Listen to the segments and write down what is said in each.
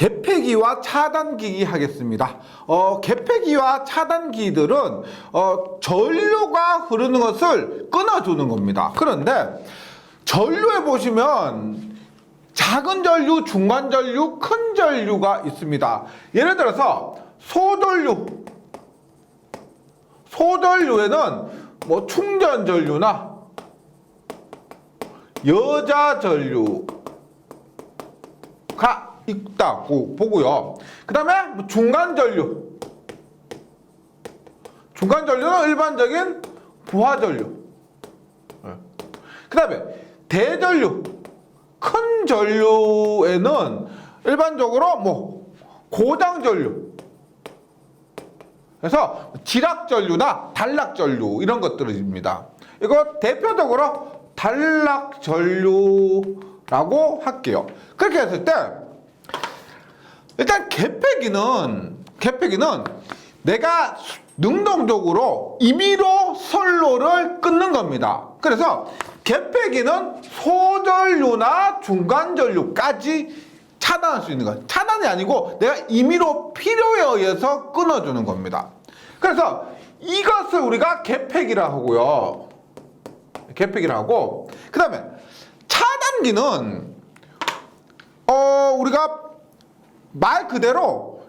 개폐기와 차단기기 하겠습니다. 개폐기와 차단기들은 전류가 흐르는 것을 끊어주는 겁니다. 그런데 전류에 보시면 작은 전류, 중간 전류, 큰 전류가 있습니다. 예를 들어서 소전류에는 뭐 충전 전류나 여자 전류가 있다고 보고요. 그 다음에 중간 전류는 일반적인 부하 전류. 그 다음에 대전류, 큰 전류에는 일반적으로 뭐 고장 전류, 그래서 지락 전류나 단락 전류 이런 것들입니다. 이거 대표적으로 단락 전류라고 할게요. 그렇게 했을 때 일단 개폐기는 내가 능동적으로 임의로 선로를 끊는 겁니다. 그래서 개폐기는 소전류나 중간전류까지 차단할 수 있는 거예요. 차단이 아니고 내가 임의로 필요에 의해서 끊어주는 겁니다. 그래서 이것을 우리가 개폐기라 하고요. 개폐기라 하고, 그 다음에 차단기는 우리가 말 그대로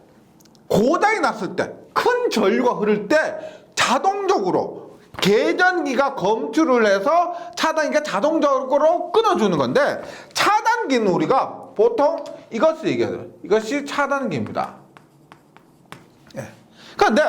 고장이 났을 때, 큰 전류가 흐를 때 자동적으로 계전기가 검출을 해서 차단기가 자동적으로 끊어주는 건데, 차단기는 우리가 보통 이것을 얘기해요. 이것이 차단기입니다. 예. 그런데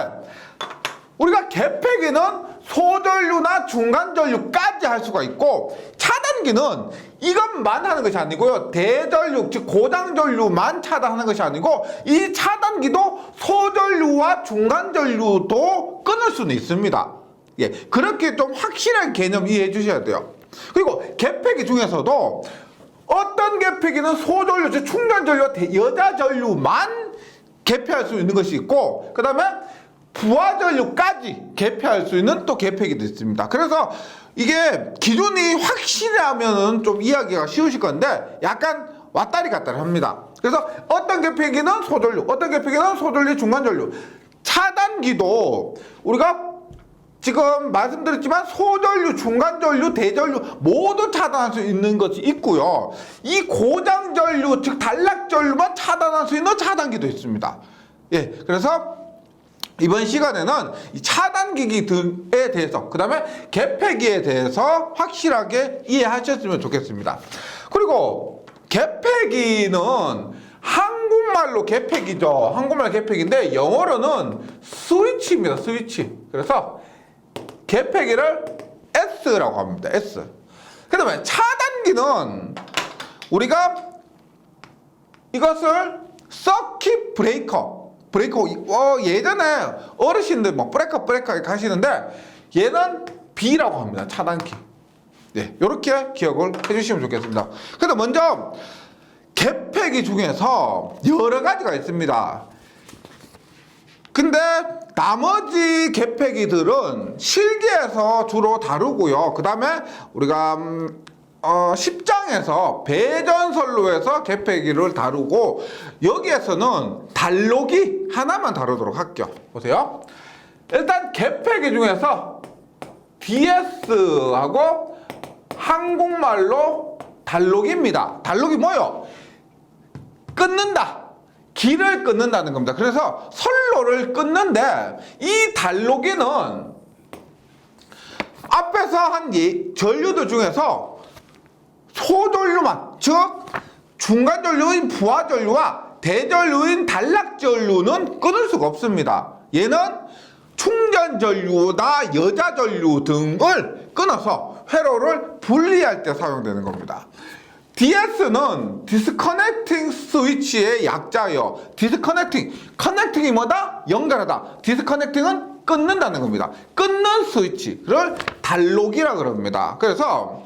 우리가 개폐기는 소전류나 중간전류까지 할 수가 있고, 차단기는 이것만 하는 것이 아니고요, 대전류, 즉 고장전류만 차단하는 것이 아니고, 이 차단기도 소전류와 중간전류도 끊을 수는 있습니다. 예, 그렇게 좀 확실한 개념 이해해 주셔야 돼요. 그리고 개폐기 중에서도 어떤 개폐기는 소전류, 즉 충전전류와 여자전류만 개폐할 수 있는 것이 있고, 그 다음에 부하전류까지 개폐할 수 있는 또 개폐기도 있습니다. 그래서 이게 기준이 확실하면은 좀 이해하기가 쉬우실 건데 약간 왔다리 갔다리 합니다. 그래서 어떤 개폐기는 소전류, 어떤 개폐기는 소전류, 중간전류. 차단기도 우리가 지금 말씀드렸지만 소전류, 중간전류, 대전류 모두 차단할 수 있는 것이 있고요. 이 고장전류, 즉 단락전류만 차단할 수 있는 차단기도 있습니다. 예, 그래서 이번 시간에는 이 차단기기들에 대해서, 그 다음에 개폐기에 대해서 확실하게 이해하셨으면 좋겠습니다. 그리고 개폐기는 한국말로 개폐기죠. 한국말 개폐기인데 영어로는 스위치입니다. 스위치. 그래서 개폐기를 S라고 합니다. S. 그 다음에 차단기는 우리가 이것을 서킷 브레이커, 예전에 어르신들 뭐 브레이커 이렇게 하시는데 얘는 B라고 합니다. 차단기. 네, 이렇게 기억을 해주시면 좋겠습니다. 근데 먼저 개폐기 중에서 여러 가지가 있습니다. 근데 나머지 개폐기들은 실기에서 주로 다루고요. 그 다음에 우리가 10장에서 배전선로에서 개폐기를 다루고, 여기에서는 단로기 하나만 다루도록 할게요. 보세요. 일단 개폐기 중에서 DS하고 한국말로 단로기입니다. 단로기 뭐요? 끊는다. 길을 끊는다는 겁니다. 그래서 선로를 끊는데 이 단로기는 앞에서 한 전류들 중에서 소전류만, 즉 중간전류인 부하전류와 대전류인 단락전류는 끊을 수가 없습니다. 얘는 충전전류나 여자전류 등을 끊어서 회로를 분리할 때 사용되는 겁니다. DS는 디스커넥팅 스위치의 약자예요. 커넥팅이 뭐다? 연결하다. 디스커넥팅은 끊는다는 겁니다. 끊는 스위치를 단로기라 그럽니다. 그래서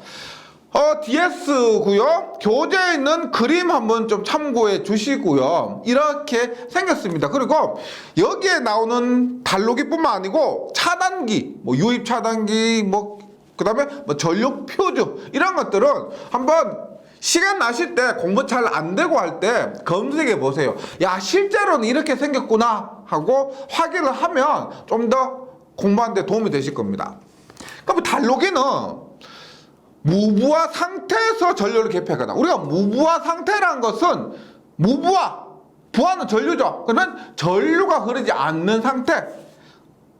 DS고요. 교재에 있는 그림 한번 좀 참고해 주시고요. 이렇게 생겼습니다. 그리고 여기에 나오는 단로기뿐만 아니고 차단기, 뭐 유입 차단기, 뭐 그다음에 뭐 전력 표주 이런 것들은 한번 시간 나실 때 공부 잘 안 되고 할 때 검색해 보세요. 야, 실제로는 이렇게 생겼구나 하고 확인을 하면 좀 더 공부하는 데 도움이 되실 겁니다. 그럼 달로기는 무부하 상태에서 전류를 개폐하거나, 우리가 무부하 상태라는 것은 무부하, 부하는 전류죠. 그러면 전류가 흐르지 않는 상태.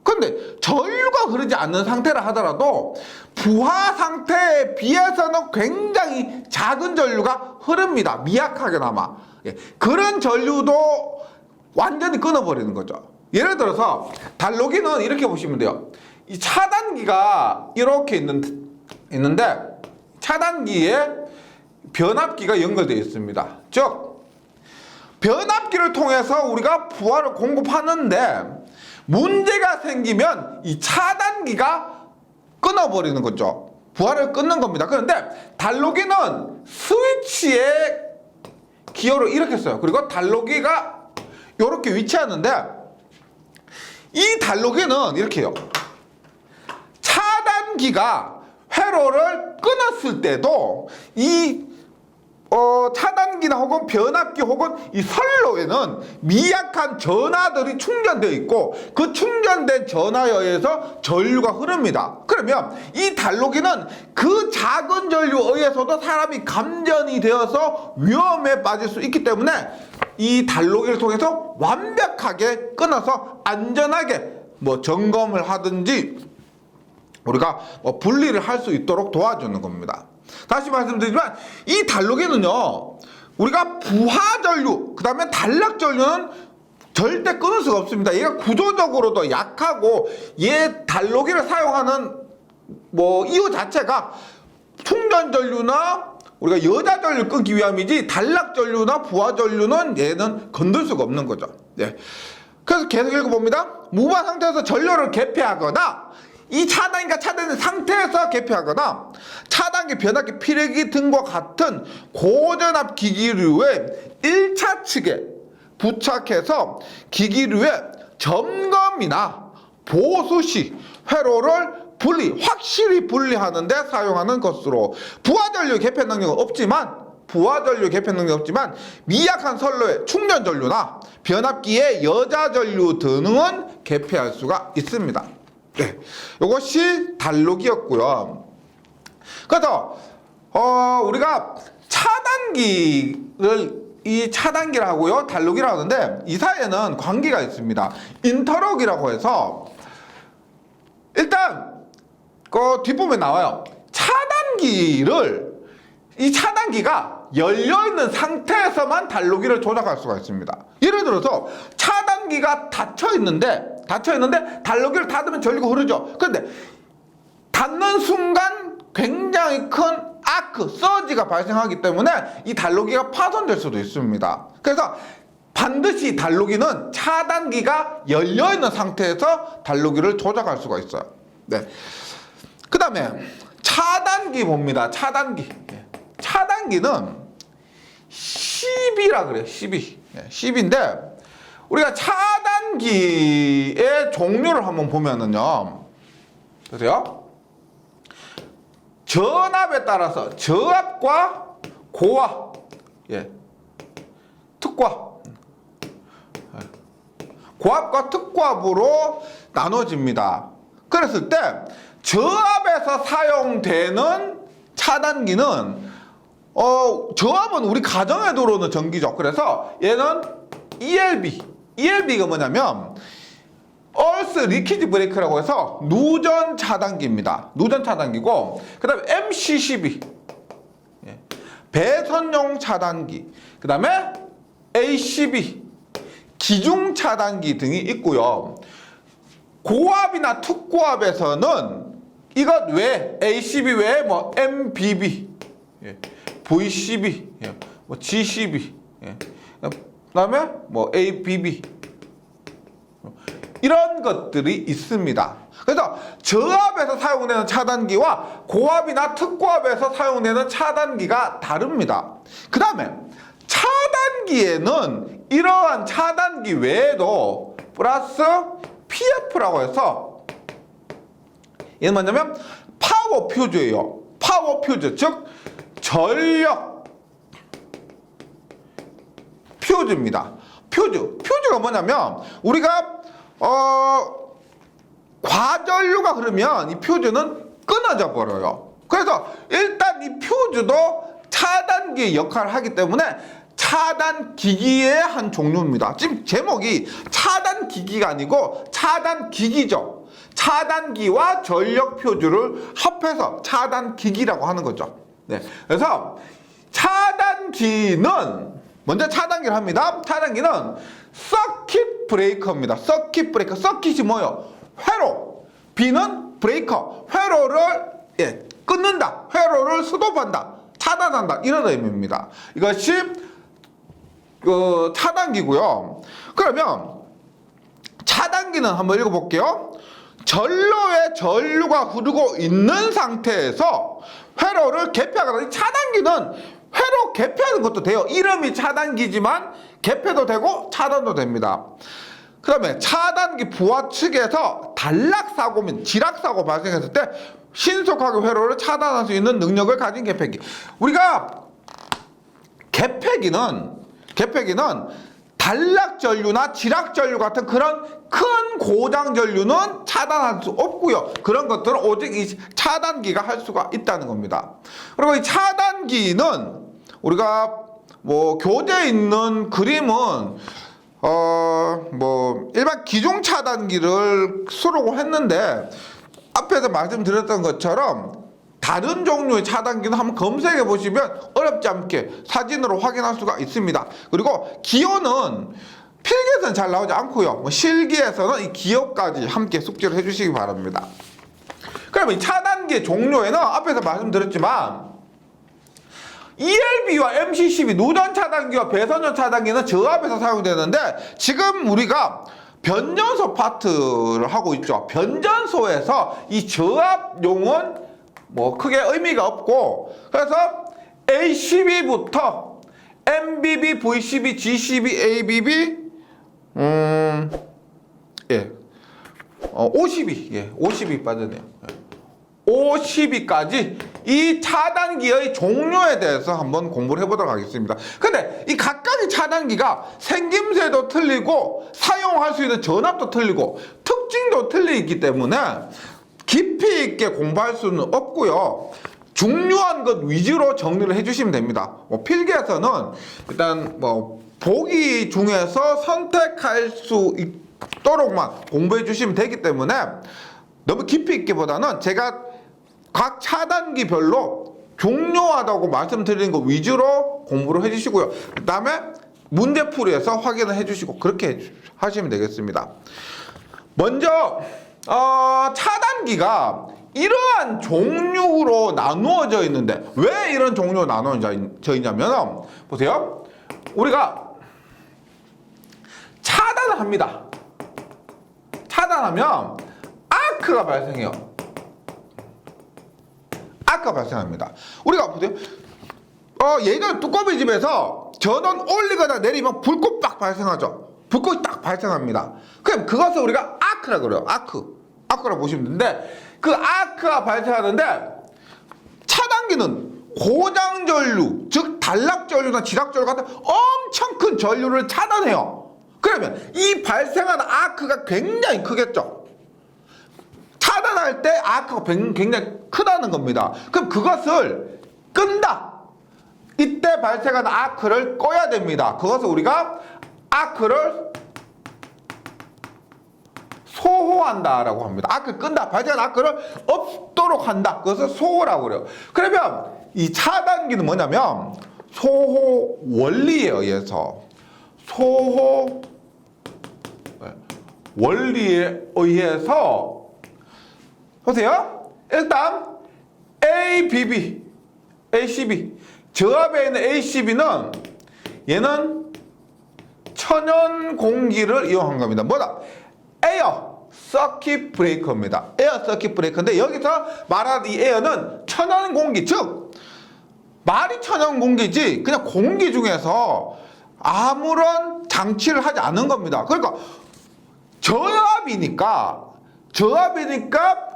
근데 전류가 흐르지 않는 상태라 하더라도 부하 상태에 비해서는 굉장히 작은 전류가 흐릅니다. 미약하게나마. 예. 그런 전류도 완전히 끊어버리는 거죠. 예를 들어서 달로기는 이렇게 보시면 돼요. 이 차단기가 이렇게 있는데 차단기에 변압기가 연결되어 있습니다. 즉 변압기를 통해서 우리가 부하를 공급하는데 문제가 생기면 이 차단기가 끊어버리는 거죠. 부하를 끊는 겁니다. 그런데 달로기는 스위치의 기호를 이렇게 써요. 그리고 달로기가 이렇게 위치하는데 이 달로기는 이렇게 해요. 차단기가 회로를 끊었을 때도 이 차단기나 혹은 변압기 혹은 이 선로에는 미약한 전하들이 충전되어 있고 그 충전된 전하에 의해서 전류가 흐릅니다. 그러면 이 달로기는 그 작은 전류에 의해서도 사람이 감전이 되어서 위험에 빠질 수 있기 때문에 이 달로기를 통해서 완벽하게 끊어서 안전하게 점검을 하든지 우리가 분리를 할 수 있도록 도와주는 겁니다. 다시 말씀드리지만 이 달로기는요, 우리가 부하전류, 그 다음에 단락전류는 절대 끊을 수가 없습니다. 얘가 구조적으로도 약하고 얘 달로기를 사용하는 이유 자체가 충전전류나 우리가 여자전류 끊기 위함이지 단락전류나 부하전류는 얘는 건들 수가 없는 거죠. 네. 그래서 계속 읽어봅니다. 무부하 상태에서 전류를 개폐하거나 이 차단기가 차단된 상태에서 개폐하거나 차단기, 변압기, 피레기 등과 같은 고전압 기기류의 1차 측에 부착해서 기기류의 점검이나 보수 시 회로를 확실히 분리하는 데 사용하는 것으로 부하전류 개폐 능력은 없지만 미약한 선로의 충전전류나 변압기의 여자전류 등은 개폐할 수가 있습니다. 네, 이것이 달로기였고요. 그래서 우리가 차단기를 하고요, 달로기를 하는데 이 사이에는 관계가 있습니다. 인터럭이라고 해서 일단 그 뒷부분에 나와요. 이 차단기가 열려있는 상태에서만 달로기를 조작할 수가 있습니다. 예를 들어서 차단기가 닫혀있는데 달로기를 닫으면 전류가 흐르죠. 그런데 닫는 순간 굉장히 큰 서지가 발생하기 때문에 이 달로기가 파손될 수도 있습니다. 그래서 반드시 달로기는 차단기가 열려있는 상태에서 달로기를 조작할 수가 있어요. 네. 그 다음에 차단기 봅니다. 차단기는 10이라 그래요. 10인데 우리가 차단기의 종류를 한번 보면은요, 보세요. 전압에 따라서 저압과 고압, 고압과 특고압으로 나눠집니다. 그랬을 때 저압에서 사용되는 차단기는 저압은 우리 가정에 들어오는 전기죠. 그래서 얘는 ELB가 뭐냐면 얼스 리키지 브레이크라고 해서 누전 차단기입니다. 누전 차단기고, 그 다음에 MC12 배선용 차단기, 그 다음에 ACB 기중 차단기 등이 있고요. 고압이나 특고압에서는 이것 외에 ACB 외에 MBB, VCB, GCB, 그 다음에 ABB 이런 것들이 있습니다. 그래서 저압에서 사용되는 차단기와 고압이나 특고압에서 사용되는 차단기가 다릅니다. 그 다음에 차단기에는 이러한 차단기 외에도 플러스 PF라고 해서 얘는 뭐냐면 파워 퓨즈예요. 파워 퓨즈, 즉 전력 퓨즈입니다. 퓨즈가 뭐냐면 우리가 과전류가 흐르면 이 퓨즈는 끊어져 버려요. 그래서 일단 이 퓨즈도 차단기 역할을 하기 때문에 차단기기의 한 종류입니다. 지금 제목이 차단기기가 아니고 차단기기죠. 차단기와 전력 퓨즈를 합해서 차단기기라고 하는 거죠. 네. 그래서 차단기는 먼저 차단기를 합니다. 차단기는 서킷 브레이커입니다. 서킷 브레이커. 서킷이 뭐예요? 회로. B는 브레이커. 회로를 끊는다. 회로를 스톱한다. 차단한다. 이런 의미입니다. 이것이 차단기고요. 그러면 차단기는 한번 읽어볼게요. 전로에 전류가 흐르고 있는 상태에서 회로를 개폐하거나, 차단기는 회로 개폐하는 것도 돼요. 이름이 차단기지만 개폐도 되고 차단도 됩니다. 그다음에 차단기 부하 측에서 단락사고 및 지락사고 발생했을 때 신속하게 회로를 차단할 수 있는 능력을 가진 개폐기. 우리가 개폐기는 단락전류나 지락전류 같은 그런 큰 고장전류는 차단할 수 없고요. 그런 것들은 오직 이 차단기가 할 수가 있다는 겁니다. 그리고 이 차단기는 우리가 뭐 교재에 있는 그림은 일반 기종 차단기를 쓰려고 했는데 앞에서 말씀드렸던 것처럼 다른 종류의 차단기는 한번 검색해 보시면 어렵지 않게 사진으로 확인할 수가 있습니다. 그리고 기호는 필기에서는 잘 나오지 않고요. 실기에서는 이 기호까지 함께 숙지를 해주시기 바랍니다. 그러면 이 차단기의 종류에는 앞에서 말씀드렸지만 ELB와 MC12 누전 차단기와 배선전 차단기는 저압에서 사용되는데 지금 우리가 변전소 파트를 하고 있죠. 변전소에서 이 저압용은 뭐 크게 의미가 없고, 그래서 A12부터 MBB, V12, G12, ABB, 52 빠졌네요. 52까지 이 차단기의 종류에 대해서 한번 공부를 해보도록 하겠습니다. 근데 이 각각의 차단기가 생김새도 틀리고 사용할 수 있는 전압도 틀리고 특징도 틀리기 때문에 깊이 있게 공부할 수는 없고요. 중요한 것 위주로 정리를 해주시면 됩니다. 필기에서는 일단 보기 중에서 선택할 수 있도록만 공부해 주시면 되기 때문에 너무 깊이 있기보다는 제가 각 차단기별로 중요하다고 말씀드리는 것 위주로 공부를 해주시고요. 그 다음에 문제풀이에서 확인을 해주시고 그렇게 하시면 되겠습니다. 먼저 차단기가 이러한 종류로 나누어져 있는데 왜 이런 종류로 나누어져 있냐면 보세요. 우리가 차단을 합니다. 차단하면 아크가 발생해요. 아크가 발생합니다. 우리가 보세요. 예전 뚜껑이 집에서 전원 올리거나 내리면 불꽃 딱 발생하죠. 불꽃이 딱 발생합니다. 그럼 그것을 우리가 아크라고 그래요. 아크라고 보시면 되는데 그 아크가 발생하는데 차단기는 고장전류, 즉 단락전류나 지락전류 같은 엄청 큰 전류를 차단해요. 그러면 이 발생하는 아크가 굉장히 크겠죠. 차단할 때 아크가 굉장히 크다는 겁니다. 그럼 그것을 끈다. 이때 발생하는 아크를 꺼야 됩니다. 그것을 우리가 아크를 소호한다라고 합니다. 아크를 끈다. 발생한 아크를 없도록 한다. 그것을 소호라고 그래요. 그러면 이 차단기는 뭐냐면 소호 원리에 의해서 보세요. 일단 ABB, ACB 저압에 있는 ACB는 얘는 천연 공기를 이용한 겁니다. 뭐다? 에어 서킷 브레이커입니다. 에어 서킷 브레이커인데 여기서 말하는 이 에어는 천연 공기, 즉 말이 천연 공기지 그냥 공기 중에서 아무런 장치를 하지 않은 겁니다. 그러니까 저압이니까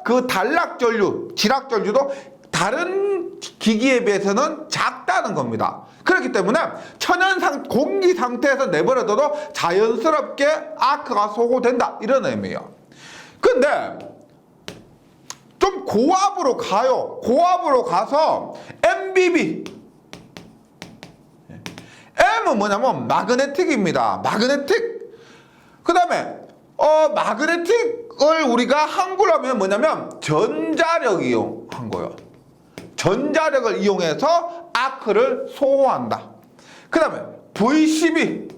그 단락전류, 지락전류도 다른 기기에 비해서는 작다는 겁니다. 그렇기 그렇기 때문에 천연 공기 상태에서 내버려둬도 자연스럽게 아크가 소고된다 이런 의미예요. 근데 좀 고압으로 가요. 고압으로 가서 MBB. M은 뭐냐면 마그네틱입니다. 마그네틱. 그 다음에 마그네틱을 우리가 한글로 하면 뭐냐면 전자력 이용한 거예요. 전자력을 이용해서 아크를 소호한다. 그 다음에 V12.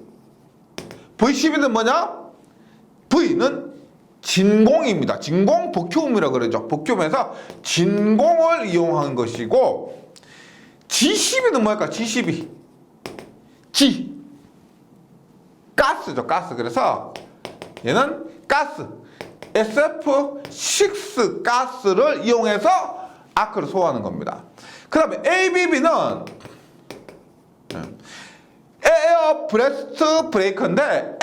V12는 뭐냐? V는 진공입니다. 진공 버큐움이라고 그러죠. 버큐움에서 진공을 이용한 것이고, G12는 뭘까? G12. G. 가스죠. 가스. 그래서 얘는 가스. SF6 가스를 이용해서 아크를 소화하는 겁니다. 그 다음에 ABB는 에어 브레스트 브레이커인데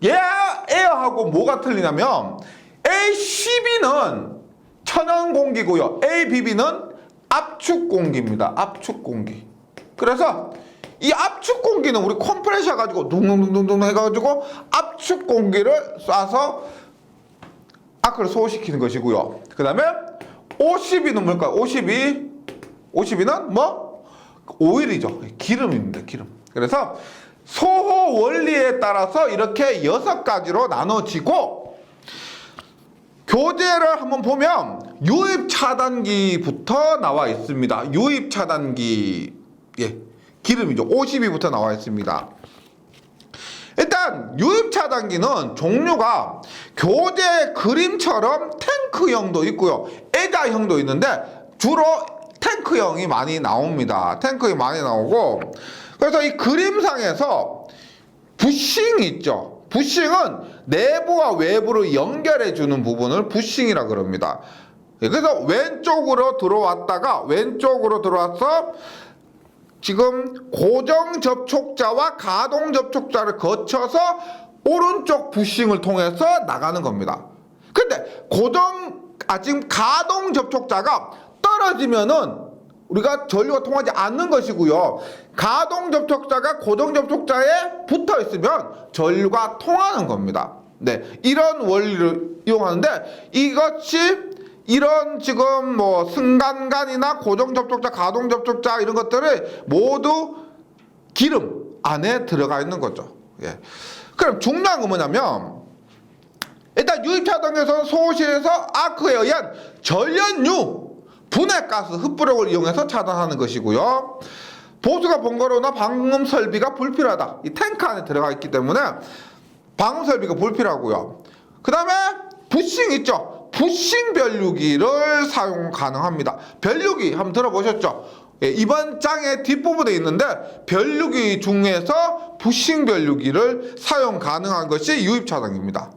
에어하고 뭐가 틀리냐면 A12는 천연 공기고요. ABB는 압축 공기입니다. 압축 공기. 그래서 이 압축 공기는 우리 컴프레셔 가지고 둥둥둥둥 해가지고 압축 공기를 쏴서 아크를 소화시키는 것이고요. 그 다음에 O12는 뭘까요? O12는 뭐? 오일이죠. 기름입니다. 기름. 그래서 소호 원리에 따라서 이렇게 6가지로 나눠지고, 교재를 한번 보면 유입 차단기부터 나와 있습니다. 유입 차단기, 기름이죠. O12부터 나와 있습니다. 일단 유입 차단기는 종류가 교재 그림처럼 탱크형도 있고요, 애자형도 있는데 주로 탱크형이 많이 나옵니다. 탱크형이 많이 나오고, 그래서 이 그림상에서 부싱이 있죠. 부싱은 내부와 외부를 연결해 주는 부분을 부싱이라고 그럽니다. 그래서 왼쪽으로 들어왔다가 왼쪽으로 들어와서 지금 고정 접촉자와 가동 접촉자를 거쳐서 오른쪽 부싱을 통해서 나가는 겁니다. 근데 지금 가동 접촉자가 떨어지면은 우리가 전류가 통하지 않는 것이고요, 가동 접촉자가 고정 접촉자에 붙어 있으면 전류가 통하는 겁니다. 네, 이런 원리를 이용하는데, 이런 지금 뭐 승간관이나 고정 접촉자, 가동 접촉자 이런 것들이 모두 기름 안에 들어가 있는 거죠. 그럼 중요한 건 뭐냐면, 일단 유입 차단기에서는 소실에서 아크에 의한 전련유 분해가스 흡부력을 이용해서 차단하는 것이고요, 보수가 번거로우나 방음 설비가 불필요하다. 이 탱크 안에 들어가 있기 때문에 방음 설비가 불필요하고요. 그 다음에 부싱 있죠. 부싱 변류기를 사용 가능합니다. 변류기 한번 들어보셨죠? 이번 장의 뒷부분에 있는데 변류기 중에서 부싱 변류기를 사용 가능한 것이 유입 차단기입니다.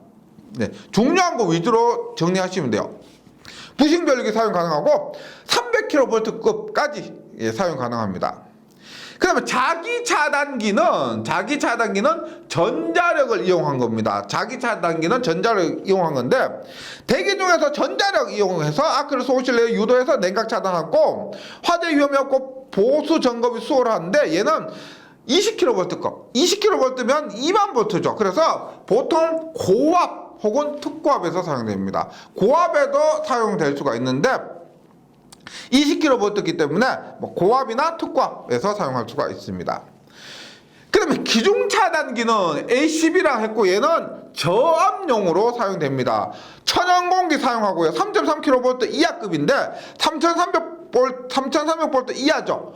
중요한 거 위주로 정리하시면 돼요. 부싱 변류기 사용 가능하고 300kV급까지 사용 가능합니다. 그 다음에 자기 차단기는 전자력을 이용한 겁니다. 자기 차단기는 전자력을 이용한 건데, 대기 중에서 전자력 이용해서 아크를 소실내에 유도해서 냉각 차단하고 화재 위험이 없고 보수 점검이 수월한데, 얘는 20kV급, 20kV면 2만V죠. 그래서 보통 고압 혹은 특고압에서 사용됩니다. 고압에도 사용될 수가 있는데 20kV이기 때문에 고압이나 특고압에서 사용할 수가 있습니다. 그 다음에 기중 차단기는 A12라 했고, 얘는 저압용으로 사용됩니다. 천연공기 사용하고요. 3.3kV 이하급인데 3300V 이하죠.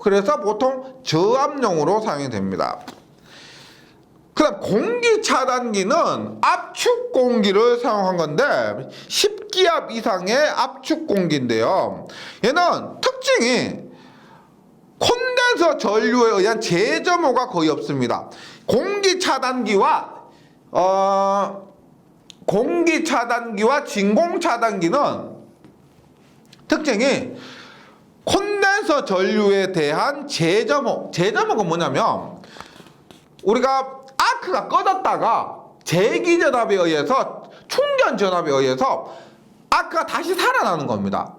그래서 보통 저압용으로 사용이 됩니다. 그 다음 공기 차단기는 압축 공기를 사용한 건데 10기압 이상의 압축 공기인데요, 얘는 특징이 콘덴서 전류에 의한 재점호가 거의 없습니다. 공기 차단기와 진공 차단기는 특징이 콘덴서 전류에 대한 재점호가 뭐냐면, 우리가 아크가 꺼졌다가 재기전압에 의해서, 충전전압에 의해서 아크가 다시 살아나는 겁니다.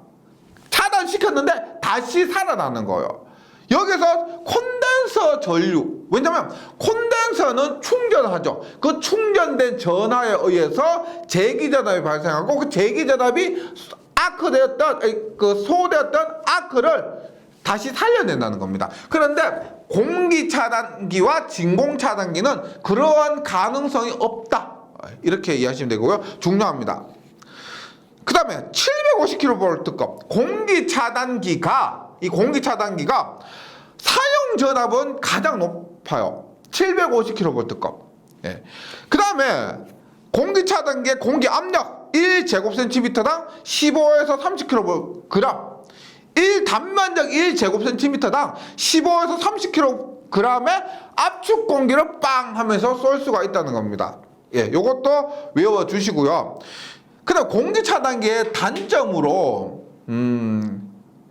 차단시켰는데 다시 살아나는 거예요. 여기서 콘덴서 전류. 왜냐면 콘덴서는 충전하죠. 그 충전된 전하에 의해서 제기전압이 발생하고 그 제기전압이 소되었던 아크를 다시 살려낸다는 겁니다. 그런데 공기차단기와 진공차단기는 그러한 가능성이 없다. 이렇게 이해하시면 되고요. 중요합니다. 그 다음에 750kV급 공기차단기가 사용 전압은 가장 높아요. 750kV급. 예. 그 다음에 공기차단기의 공기 압력 1제곱센티미터당 15에서 30kg. 1단면적 1제곱센티미터당 15에서 30kg의 압축 공기를 빵 하면서 쏠 수가 있다는 겁니다. 예, 요것도 외워주시고요. 그 다음 공기차단기의 단점으로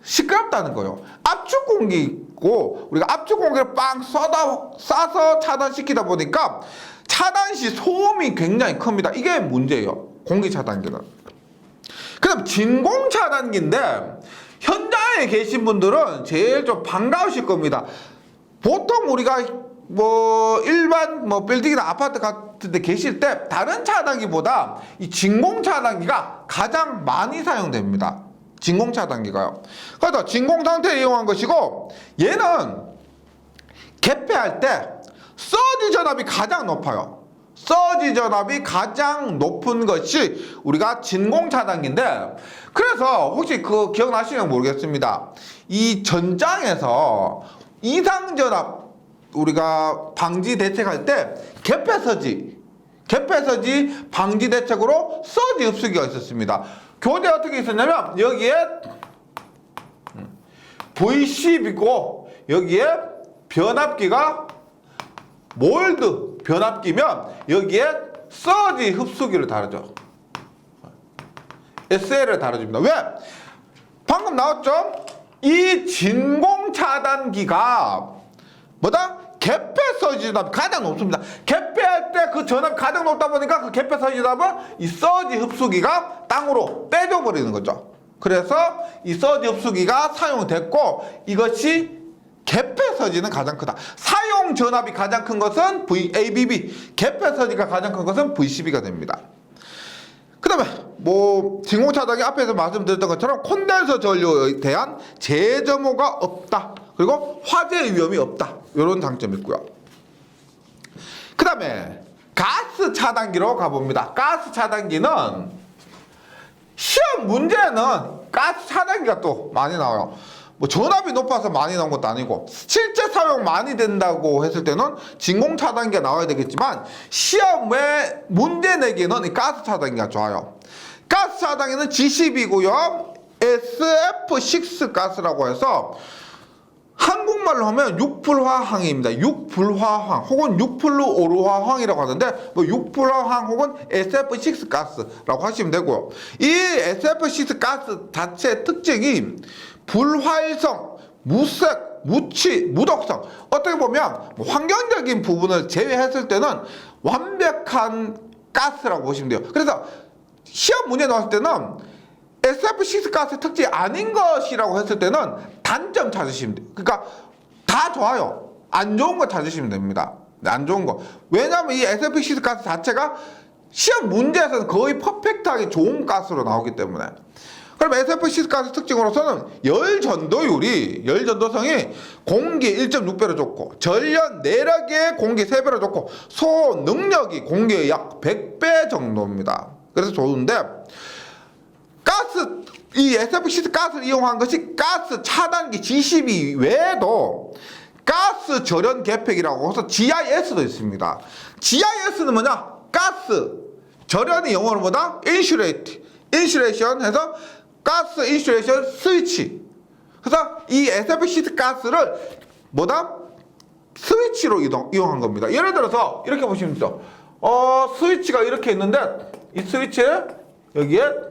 시끄럽다는 거예요. 압축 공기고 우리가 압축 공기를 빵 쏴서 차단시키다 보니까 차단 시 소음이 굉장히 큽니다. 이게 문제예요. 공기차단기는. 그 다음 진공차단기인데 현장에 계신 분들은 제일 좀 반가우실 겁니다. 보통 우리가 일반 빌딩이나 아파트 같은 데 계실 때 다른 차단기보다 이 진공차단기가 가장 많이 사용됩니다. 진공차단기가요. 그래서 진공상태에 이용한 것이고 얘는 개폐할 때 서지 전압이 가장 높아요. 서지 전압이 가장 높은 것이 우리가 진공차단기인데 그래서 혹시 그거 기억나시면 모르겠습니다. 이 전장에서 이상전압 우리가 방지 대책할 때 개폐서지 방지 대책으로 서지 흡수기가 있었습니다. 교재 어떻게 있었냐면 여기에 V10이고 여기에 변압기가 몰드 변압기면 여기에 서지 흡수기를 달아줘. SL을 달아줍니다. 왜? 방금 나왔죠? 이 진공차단기가 뭐다? 개폐 서지 전압이 가장 높습니다. 개폐할 때 그 전압이 가장 높다 보니까 그 개폐 서지 전압은 이 서지 흡수기가 땅으로 빼줘버리는 거죠. 그래서 이 서지 흡수기가 사용됐고 이것이 개폐 서지는 가장 크다. 사용 전압이 가장 큰 것은 VABB, 개폐 서지가 가장 큰 것은 V12가 됩니다. 그 다음에 진공차단기 앞에서 말씀드렸던 것처럼 콘덴서 전류에 대한 재점호가 없다. 그리고 화재 위험이 없다. 이런 장점이 있고요. 그 다음에 가스 차단기로 가봅니다. 가스 차단기는 시험 문제는 가스 차단기가 또 많이 나와요. 전압이 높아서 많이 나온 것도 아니고 실제 사용 많이 된다고 했을 때는 진공차단기가 나와야 되겠지만 시험에 문제 내기에는 이 가스 차단기가 좋아요. 가스 차단기는 G10이고요. SF6 가스라고 해서 한국말로 하면 6불화황입니다. 6불화황 혹은 6플루오르화황이라고 하는데 6불화황 혹은 SF6 가스라고 하시면 되고요. 이 SF6 가스 자체의 특징이 불활성, 무색, 무취, 무독성. 어떻게 보면 환경적인 부분을 제외했을 때는 완벽한 가스라고 보시면 돼요. 그래서 시험 문제 나왔을 때는 SF6 가스의 특징이 아닌 것이라고 했을 때는 단점 찾으시면 돼요. 그러니까 다 좋아요. 안 좋은 거 찾으시면 됩니다. 안 좋은 거. 왜냐하면 이 SF6 가스 자체가 시험 문제에서는 거의 퍼펙트하게 좋은 가스로 나오기 때문에. 그럼 SF6 가스 특징으로서는 열 전도성이 공기 1.6배로 좋고, 전력 내력의 공기 3배로 좋고, 소 능력이 공기의 약 100배 정도입니다. 그래서 좋은데, 이 SF6 가스를 이용한 것이 가스 차단기 G12 외에도 가스 절연 개폐기라고 해서 GIS도 있습니다. GIS는 뭐냐? 가스 절연이 영어로 뭐다? 인슐레이션 해서 가스 인슐레이션 스위치. 그래서 이 SF6 가스를 뭐다? 스위치로 이용한 겁니다. 예를 들어서 이렇게 보시면 되죠. 스위치가 이렇게 있는데 이 스위치에 여기에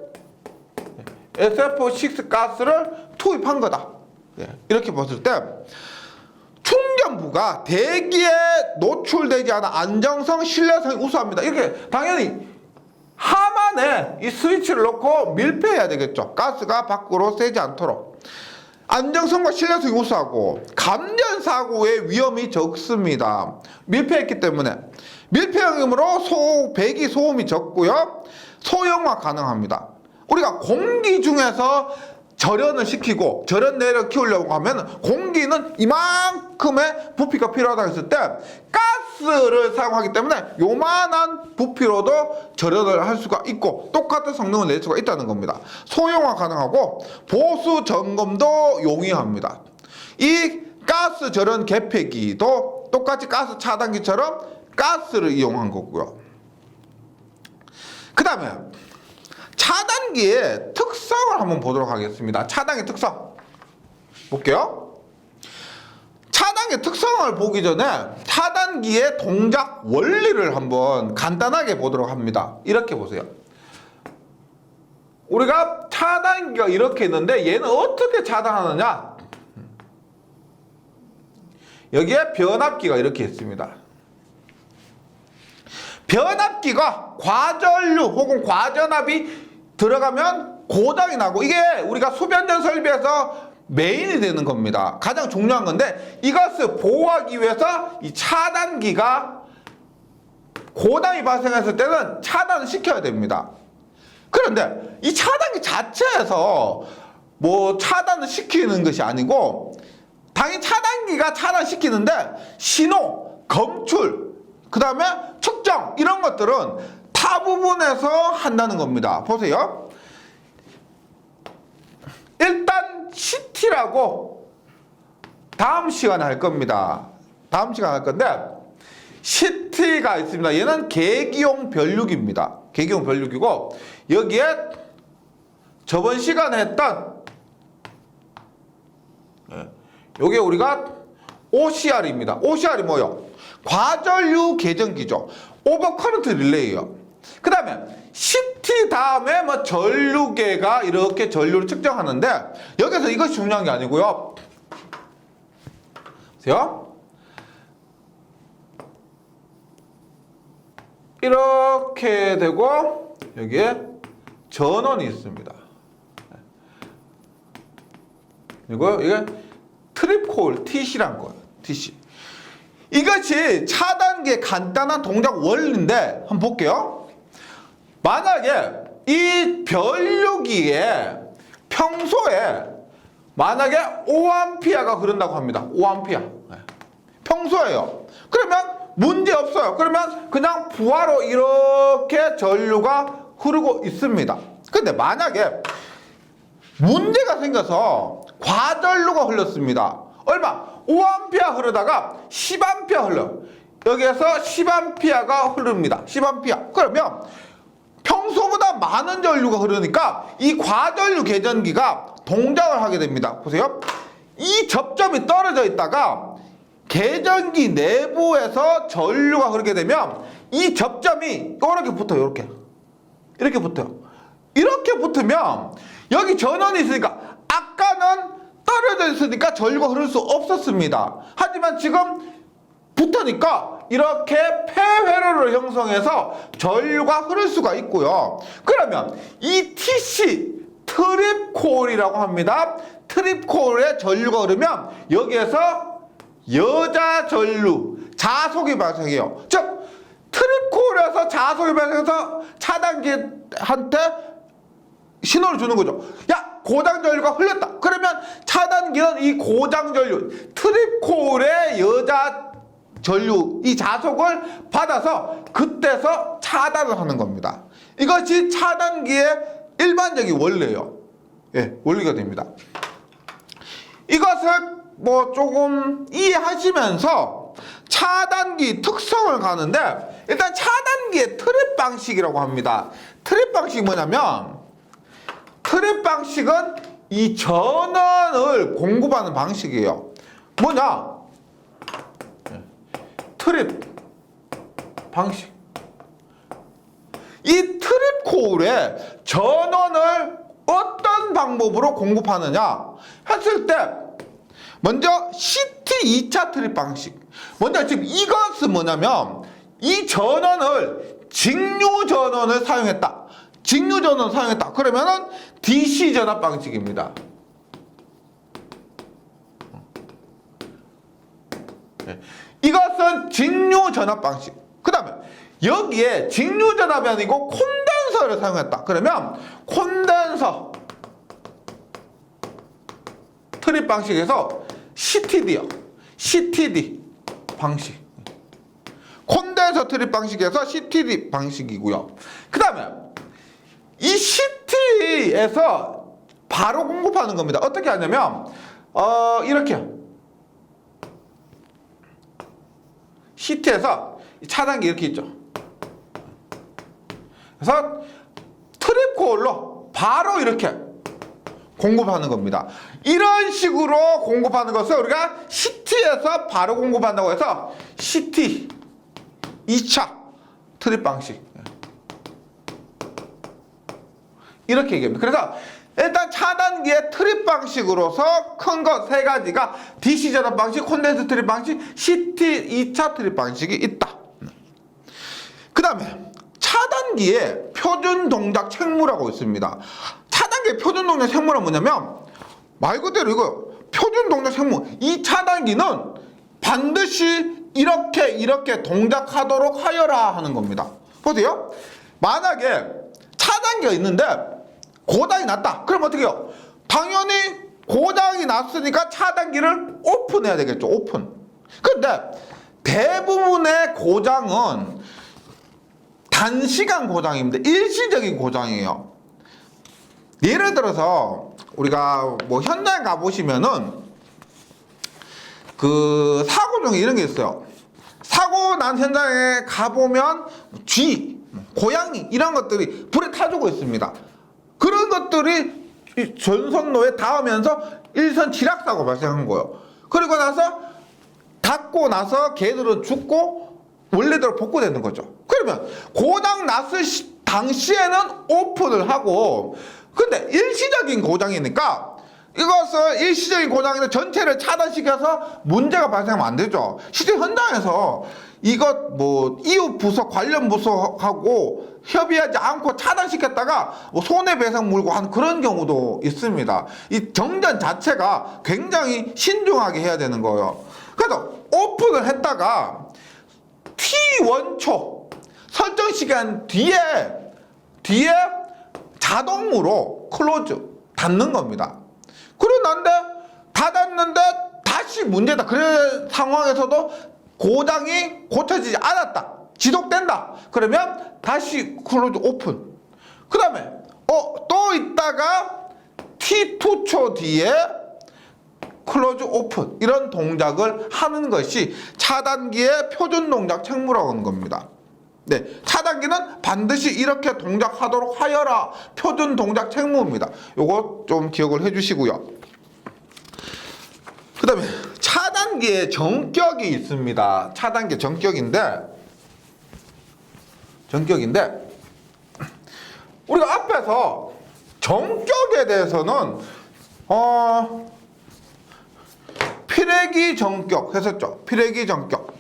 SF6 가스를 투입한 거다. 이렇게 봤을 때 충전부가 대기에 노출되지 않아 안정성, 신뢰성이 우수합니다. 이렇게 당연히 하만에 이 스위치를 넣고 밀폐해야 되겠죠. 가스가 밖으로 새지 않도록. 안정성과 신뢰성이 우수하고 감전사고의 위험이 적습니다. 밀폐했기 때문에 밀폐형이므로 배기 소음이 적고요. 소형화 가능합니다. 우리가 공기 중에서 절연을 시키고 절연내를 키우려고 하면 공기는 이만큼의 부피가 필요하다 했을 때 가스를 사용하기 때문에 요만한 부피로도 절연을 할 수가 있고 똑같은 성능을 낼 수가 있다는 겁니다. 소형화 가능하고 보수 점검도 용이합니다. 이 가스 절연 개폐기도 똑같이 가스 차단기처럼 가스를 이용한 거고요. 그 다음에 차단기의 특성을 한번 보도록 하겠습니다. 차단기 특성 볼게요. 차단기 특성을 보기 전에 차단기의 동작 원리를 한번 간단하게 보도록 합니다. 이렇게 보세요. 우리가 차단기가 이렇게 있는데 얘는 어떻게 차단하느냐? 여기에 변압기가 이렇게 있습니다. 변압기가 과전류 혹은 과전압이 들어가면 고장이 나고 이게 우리가 수변전 설비에서 메인이 되는 겁니다. 가장 중요한 건데 이것을 보호하기 위해서 이 차단기가 고장이 발생했을 때는 차단을 시켜야 됩니다. 그런데 이 차단기 자체에서 뭐 차단을 시키는 것이 아니고 당연히 차단기가 차단시키는데 신호, 검출, 그 다음에 측정 이런 것들은 타 부분에서 한다는 겁니다. 보세요. 일단 CT라고 다음 시간에 할 겁니다. 다음 시간에 할 건데 CT가 있습니다. 얘는 계기용 변류기입니다. 계기용 변류기고 여기에 저번 시간에 했던 요게 우리가 OCR입니다. OCR이 뭐요? 과전류 계전기죠. 오버커런트 릴레이요. 그 다음에 CT 다음에 뭐 전류계가 이렇게 전류를 측정하는데 여기서 이것이 중요한 게 아니고요. 보세요. 이렇게 되고 여기에 전원이 있습니다. 그리고 이게 트립코일 TC란 거예요. TC. 이것이 차단기의 간단한 동작 원리인데 한번 볼게요. 만약에 이 변류기에 평소에 만약에 5A가 흐른다고 합니다. 5A. 평소에요. 그러면 문제 없어요. 그러면 그냥 부하로 이렇게 전류가 흐르고 있습니다. 근데 만약에 문제가 생겨서 과전류가 흘렀습니다. 얼마? 5A 흐르다가 10A 흘러요. 여기에서 10A가 흐릅니다. 10A. 그러면 평소보다 많은 전류가 흐르니까 이 과전류 계전기가 동작을 하게 됩니다. 보세요. 이 접점이 떨어져 있다가 계전기 내부에서 전류가 흐르게 되면 이 접점이 이렇게 붙어요. 이렇게 붙어요. 이렇게 붙으면 여기 전원이 있으니까 아까는 떨어져 있으니까 전류가 흐를 수 없었습니다. 하지만 지금 붙으니까 이렇게 폐회로를 형성해서 전류가 흐를 수가 있고요. 그러면 이 TC 트립코일이라고 합니다. 트립코일에 전류가 흐르면 여기에서 여자 전류 자속이 발생해요. 즉 트립코일에서 자속이 발생해서 차단기한테 신호를 주는 거죠. 야, 고장 전류가 흘렸다. 그러면 차단기는 이 고장 전류 트립코일의 여자 전류 이 자속을 받아서 그때서 차단을 하는 겁니다. 이것이 차단기의 일반적인 원리예요. 예, 원리가 됩니다. 이것을 뭐 조금 이해하시면서 차단기 특성을 가는데 일단 차단기의 트립 방식이라고 합니다. 트립 방식이 뭐냐면 트립 방식은 이 전원을 공급하는 방식이에요. 뭐냐? 트립 방식. 이 트립 코일에 전원을 어떤 방법으로 공급하느냐 했을 때 먼저 CT 2차 트립 방식. 먼저 지금 이것은 뭐냐면 이 전원을 직류 전원을 사용했다. 직류 전원을 사용했다. 그러면은 DC 전압 방식입니다. 이것은 직류 전압 방식. 그 다음에 여기에 직류 전압이 아니고 콘덴서를 사용했다. 그러면 콘덴서 트립 방식에서 CTD요. CTD 방식. 콘덴서 트립 방식에서 CTD 방식이고요. 그 다음에 이 CT에서 바로 공급하는 겁니다. 어떻게 하냐면 이렇게요. CT에서 차단기 이렇게 있죠. 그래서 트립코일로 바로 이렇게 공급하는 겁니다. 이런 식으로 공급하는 것을 우리가 CT에서 바로 공급한다고 해서 CT 2차 트립 방식 이렇게 얘기합니다. 그래서 일단 차단기의 트립 방식으로서 큰 거 세 가지가 DC 전압 방식, 콘덴서 트립 방식, CT 2차 트립 방식이 있다. 그 다음에 차단기에 표준 동작 책무라고 있습니다. 차단기의 표준 동작 책무는 뭐냐면 말 그대로 이거 표준 동작 책무. 이 차단기는 반드시 이렇게 동작하도록 하여라 하는 겁니다. 보세요. 만약에 차단기가 있는데 고장이 났다. 그럼 어떻게 해요? 당연히 고장이 났으니까 차단기를 오픈해야 되겠죠. 오픈. 근데 대부분의 고장은 단시간 고장입니다. 일시적인 고장이에요. 예를 들어서 우리가 뭐 현장에 가보시면은 그 사고 중에 이런 게 있어요. 사고 난 현장에 가보면 쥐, 고양이 이런 것들이 불에 타주고 있습니다. 그런 것들이 전선로에 닿으면서 일선 지락사고 발생한 거예요. 그리고 나서 닿고 나서 걔들은 죽고 원래대로 복구되는 거죠. 그러면 고장 났을 당시에는 오픈을 하고, 근데 일시적인 고장이니까 이것을 일시적인 고장인데 전체를 차단시켜서 문제가 발생하면 안 되죠. 실제 현장에서 이것 뭐 이웃 부서 관련 부서하고 협의하지 않고 차단시켰다가 뭐 손해배상 물고 한 그런 경우도 있습니다. 이 정전 자체가 굉장히 신중하게 해야 되는 거예요. 그래서 오픈을 했다가 T1초 설정 시간 뒤에 자동으로 클로즈 닫는 겁니다. 그러고 난데 닫았는데 다시 문제다. 그런 상황에서도 고장이 고쳐지지 않았다. 지속된다. 그러면 다시 클로즈 오픈. 그 다음에 또 있다가 T2초 뒤에 클로즈 오픈. 이런 동작을 하는 것이 차단기의 표준 동작 책무라고 하는 겁니다. 네, 차단기는 반드시 이렇게 동작하도록 하여라. 표준 동작 책무입니다. 요거 좀 기억을 해주시고요. 그 다음에 차단기에 전격이 있습니다. 차단기 전격인데 우리가 앞에서 전격에 대해서는 피레기 전격 했었죠. 피레기 전격.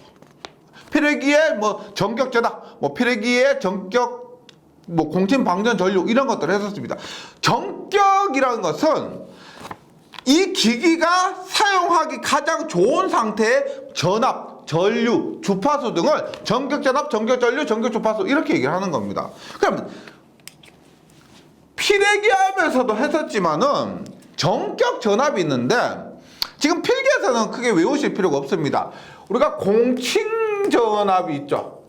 피레기의 뭐 전격 전압, 뭐 피레기의 전격 뭐 공침 방전 전류 이런 것들을 했었습니다. 전격이라는 것은 이 기기가 사용하기 가장 좋은 상태의 전압, 전류, 주파수 등을 전격 전압, 전격 전류, 전격 주파수 이렇게 얘기를 하는 겁니다. 그럼 피레기 하면서도 했었지만은 전격 전압이 있는데 지금 필기에서는 크게 외우실 필요가 없습니다. 우리가 공칭 전압이 있죠.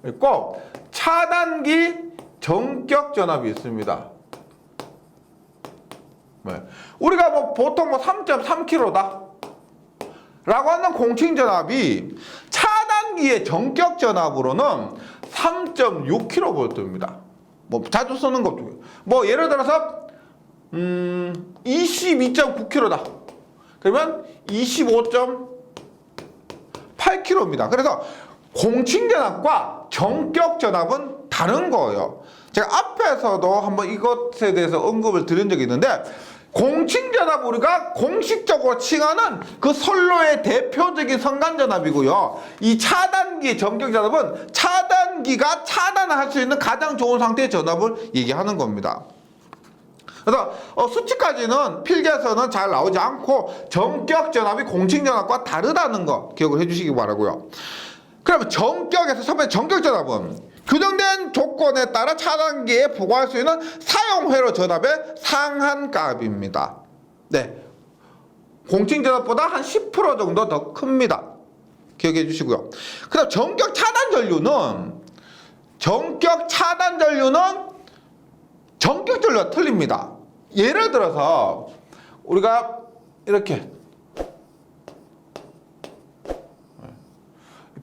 있고 차단기 전격 전압이 있습니다. 네. 우리가 뭐 보통 3.3kg다 라고 하는 공칭 전압이 차단기의 전격 전압으로는 3.6kV입니다. 뭐 자주 쓰는 것 중에 뭐 예를 들어서 22.9kg다. 그러면 25.8kg입니다. 그래서 공칭 전압과 전격 전압은 다른 거예요. 제가 앞에서도 한번 이것에 대해서 언급을 드린 적이 있는데 공칭 전압 우리가 공식적으로 칭하는 그 선로의 대표적인 선간전압이고요. 이 차단기 전격 전압은 차단기가 차단을 할 수 있는 가장 좋은 상태의 전압을 얘기하는 겁니다. 그래서 수치까지는 필기에서는 잘 나오지 않고 전격 전압이 공칭 전압과 다르다는 거 기억을 해주시기 바라고요. 그러면 전격에서 처음에 전격 전압은 규정된 조건에 따라 차단기에 부과할 수 있는 사용 회로 전압의 상한값입니다. 네, 공칭 전압보다 한 10% 정도 더 큽니다. 기억해 주시고요. 그다음 전격 차단 전류는 전격 전류와 틀립니다. 예를 들어서 우리가 이렇게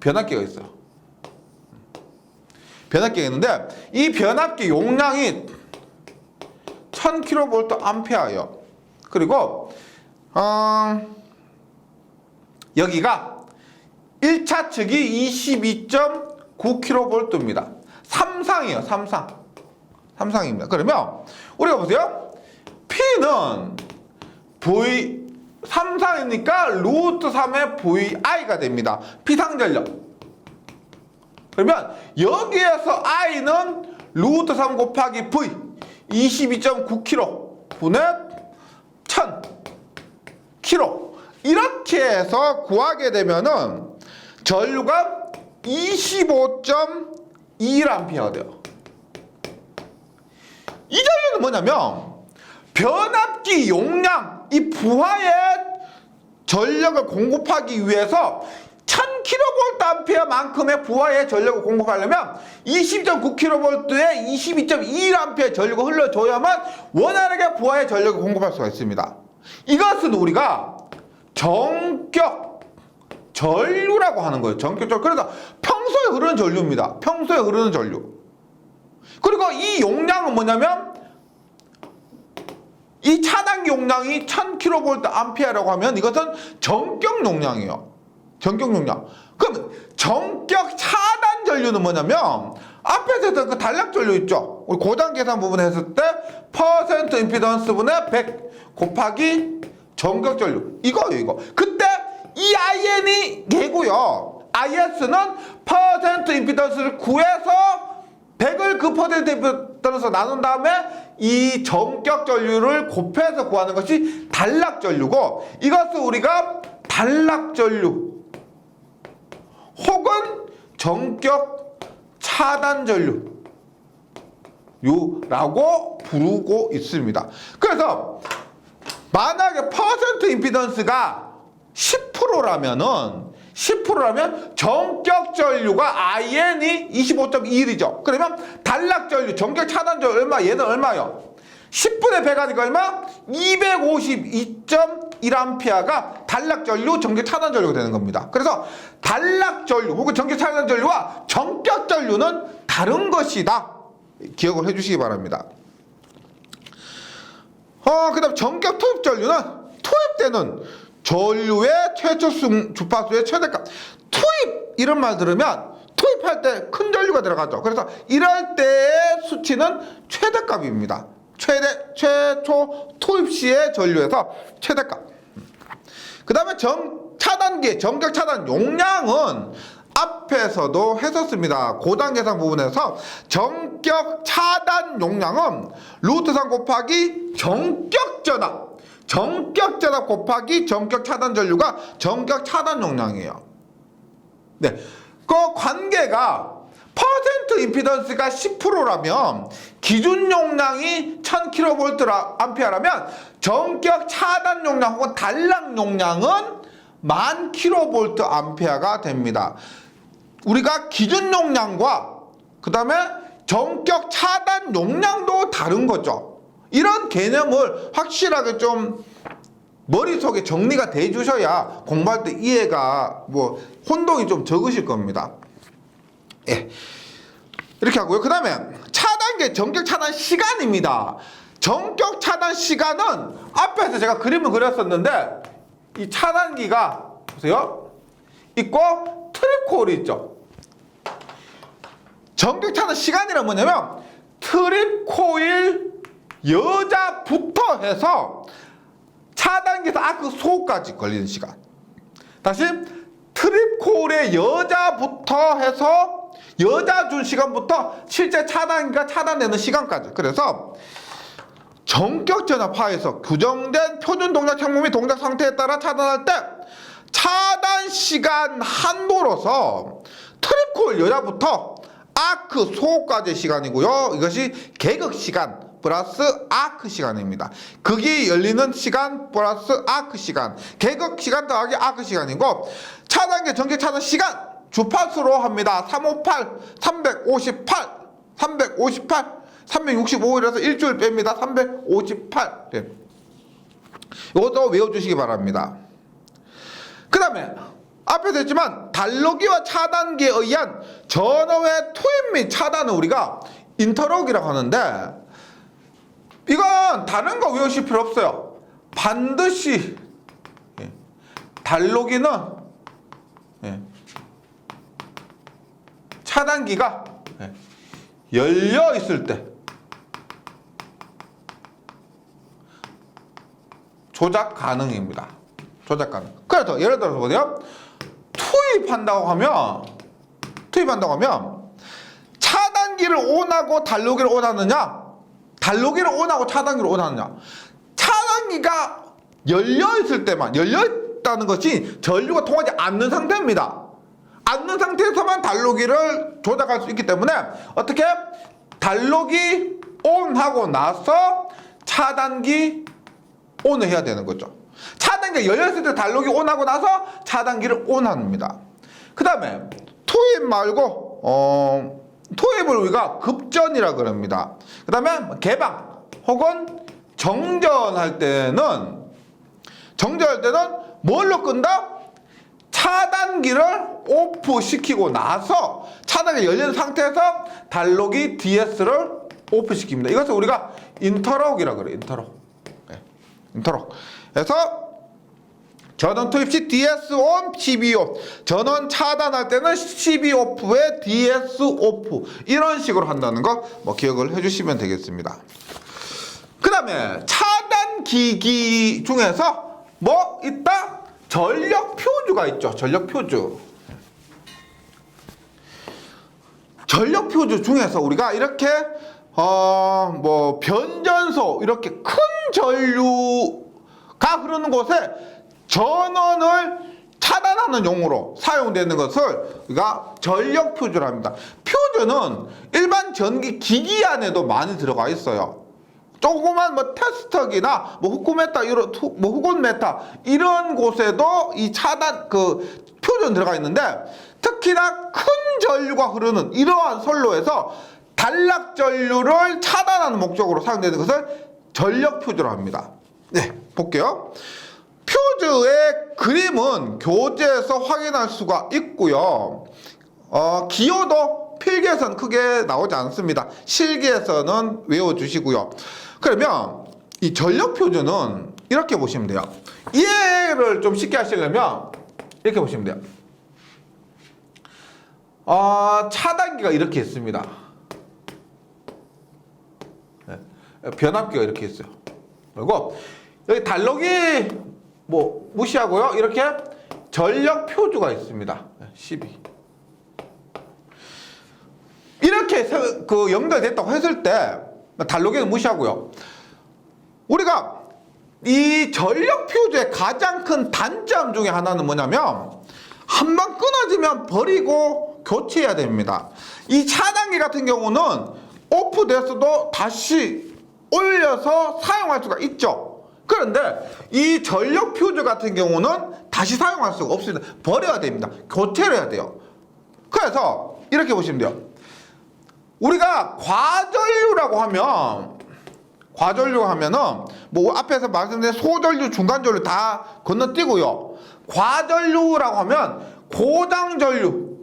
변압기가 있어요. 변압기가 있는데 이 변압기 용량이 1000kVA예요. 그리고 여기가 1차 측이 22.9kV입니다. 삼상이에요. 삼상입니다. 그러면 우리가 보세요. P는 V 3상이니까 루트 3의 VI가 됩니다. P상전력. 그러면 여기에서 I는 루트 3 곱하기 V 22.9kg 분의 1000kg 이렇게 해서 구하게 되면은 전류가 25.21A 돼요. 이 전류는 뭐냐면 변압기 용량, 이 부하의 전력을 공급하기 위해서 1000kVA만큼의 부하의 전력을 공급하려면 20.9kV에 22.21A 전류가 흘러줘야만 원활하게 부하의 전력을 공급할 수가 있습니다. 이것은 우리가 전격 전류라고 하는 거예요. 전격 전류. 그래서 평소에 흐르는 전류입니다. 평소에 흐르는 전류. 그리고 이 용량은 뭐냐면 이 차단기 용량이 1000kVA라고 하면 이것은 전격 용량이에요. 전격 용량. 그럼 전격 차단 전류는 뭐냐면 앞에서 했던 그 단락 전류 있죠. 우리 고장 계산 부분에 했을 때 퍼센트 임피던스 분의 100 곱하기 전격 전류. 이거예요, 이거. 그때 이 IN이 얘고요. IS는 퍼센트 임피던스를 구해서 100을 그 퍼센트 임피던스로 나눈 다음에 이 전격 전류를 곱해서 구하는 것이 단락 전류고, 이것을 우리가 단락 전류 혹은 전격 차단 전류라고 부르고 있습니다. 그래서 만약에 퍼센트 임피던스가 10%라면 전격 전류가 IN이 25.21이죠. 그러면 단락 전류, 전격 차단 전류 얼마? 얘는 얼마요? 10분의 100 하니까 얼마? 252.1A가 단락 전류, 전격 차단 전류가 되는 겁니다. 그래서 단락 전류 혹은 전격 차단 전류와 전격 전류는 다른 것이다. 기억을 해주시기 바랍니다. 그 다음 전격 투입 전류는 투입되는 전류의 최초 주파수의 최대값. 투입 이런 말 들으면 투입할 때 큰 전류가 들어가죠. 그래서 이럴 때의 수치는 최대값입니다. 최초 투입 시의 전류에서 최대값. 그 다음에 차단기 전격 차단 용량은 앞에서도 했었습니다. 고장 계산 부분에서 전격 차단 용량은 루트 3 곱하기 전격 전압 곱하기 전격 차단 전류가 전격 차단 용량이에요. 네, 그 관계가 퍼센트 임피던스가 10%라면 기준 용량이 1000kVA라면 전격 차단 용량 혹은 단락 용량은 1000kVA가 됩니다. 우리가 기준 용량과 그 다음에 전격 차단 용량도 다른 거죠. 이런 개념을 확실하게 좀 머릿속에 정리가 돼 주셔야 공부할 때 이해가 혼동이 좀 적으실 겁니다. 예. 이렇게 하고요. 그 다음에 차단기 전격 차단 시간입니다. 전격 차단 시간은 앞에서 제가 그림을 그렸었는데 이 차단기가 보세요. 있고 트립코일이 있죠. 전격 차단 시간이란 뭐냐면 트립코일 여자부터 해서 차단기에서 아크 소까지 걸리는 시간. 다시 트립코일의 여자부터 해서 여자 준 시간부터 실제 차단기가 차단되는 시간까지. 그래서 전격 전압하에서 규정된 표준 동작 향목 및 동작 상태에 따라 차단할 때 차단 시간 한도로서 트립콜 여자부터 아크 소까지 시간이고요. 이것이 개극 시간 플러스 아크 시간입니다. 극이 열리는 시간 플러스 아크 시간, 개극 시간 더하기 아크 시간이고, 차단기 전기 차단 시간 주파수로 합니다. 358, 358, 358, 365일에서 일주일 뺍니다. 358. 네. 이것도 외워주시기 바랍니다. 그 다음에 앞에서 했지만 달로기와 차단기에 의한 전원의 투입 및 차단은 우리가 인터럭이라고 하는데, 이건 다른 거 외우실 필요 없어요. 반드시 달로기는 차단기가 열려 있을 때 조작 가능입니다. 조작 가능. 그래서 예를 들어서 보세요. 투입한다고 하면 차단기를 온하고 달로기를 온하느냐, 달로기를 온하고 차단기를 온하느냐. 차단기가 열려 있을 때만, 열려 있다는 것이 전류가 통하지 않는 상태입니다. 않는 상태에서만 달로기를 조작할 수 있기 때문에 어떻게 달로기 온하고 나서 차단기 온을 해야 되는 거죠. 차단기가 열렸을 때 달로기 온하고 나서 차단기를 온합니다. 그 다음에 투입 말고 투입을 우리가 급전이라 그럽니다. 그 다음에 개방 혹은 정전할 때는 뭘로 끈다? 차단기를 오프 시키고 나서 차단기가 열린 상태에서 달로기 DS를 오프 시킵니다. 이것을 우리가 인터럭이라 그래요. 인터럭. 그래서 전원 투입 시 DS ON, CB ON. 전원 차단할 때는 CB OF에 DS OFF. 이런 식으로 한다는 거 기억을 해주시면 되겠습니다. 그 다음에 차단기기 중에서 뭐 있다? 전력 표주가 있죠. 전력 표주. 전력 표주 중에서 우리가 이렇게 변전소, 이렇게 큰 전류가 흐르는 곳에 전원을 차단하는 용으로 사용되는 것을 우리가 전력 표주를 합니다. 표주는 일반 전기 기기 안에도 많이 들어가 있어요. 조그만 테스터기나 후쿠메타 후곤메타 이런 곳에도 이 차단 표주는 들어가 있는데, 특히나 큰 전류가 흐르는 이러한 선로에서 단락 전류를 차단하는 목적으로 사용되는 것을 전력 표주로 합니다. 네, 볼게요. 표주의 그림은 교재에서 확인할 수가 있고요. 기호도 필기에서는 크게 나오지 않습니다. 실기에서는 외워주시고요. 그러면 이 전력 표주는 이렇게 보시면 돼요. 이해를 좀 쉽게 하시려면 이렇게 보시면 돼요. 차단기가 이렇게 있습니다. 변압기가 이렇게 있어요. 그리고 여기 달로기 무시하고요. 이렇게 전력 표주가 있습니다. 12. 이렇게 연결됐다고 했을 때 달로기는 무시하고요. 우리가 이 전력 표주의 가장 큰 단점 중에 하나는 뭐냐면, 한번 끊어지면 버리고 교체해야 됩니다. 이 차단기 같은 경우는 오프됐어도 다시 올려서 사용할 수가 있죠. 그런데 이 전력 표주 같은 경우는 다시 사용할 수가 없습니다. 버려야 됩니다. 교체를 해야 돼요. 그래서 이렇게 보시면 돼요. 우리가 과전류라고 하면은 앞에서 말씀드린 소전류, 중간전류 다 건너뛰고요. 과전류라고 하면 고장전류,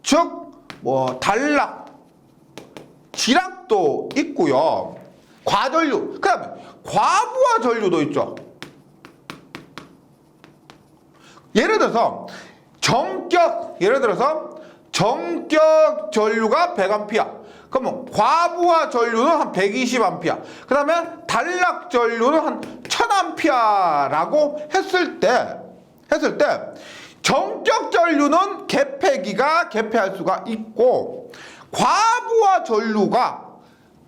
즉 단락, 지락도 있고요. 과전류, 그 다음에 과부하 전류도 있죠. 예를 들어서 정격 전류가 100A, 그러면 과부하 전류는 한 120A, 그 다음에 단락 전류는 한 1000A라고 했을 때 정격 전류는 개폐할 수가 있고, 과부하 전류가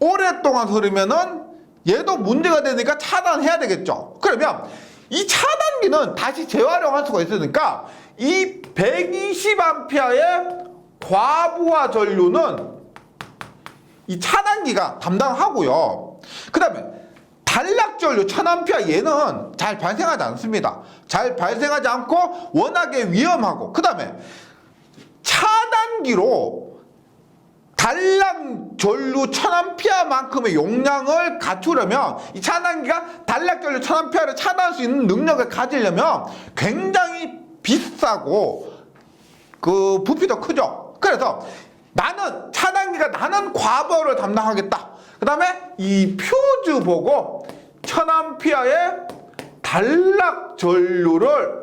오랫동안 흐르면은 얘도 문제가 되니까 차단해야 되겠죠. 그러면 이 차단기는 다시 재활용할 수가 있으니까 이 120A의 과부하 전류는 이 차단기가 담당하고요. 그 다음에 단락전류 1000A 얘는 잘 발생하지 않습니다. 잘 발생하지 않고 워낙에 위험하고, 그 다음에 차단기로 단락전류 1000A만큼의 용량을 갖추려면 이 차단기가 단락전류 1000A를 차단할 수 있는 능력을 가지려면 굉장히 비싸고 그 부피도 크죠. 그래서 차단기가 과부하를 담당하겠다. 그 다음에 이 퓨즈 보고 1000A의 단락 전류를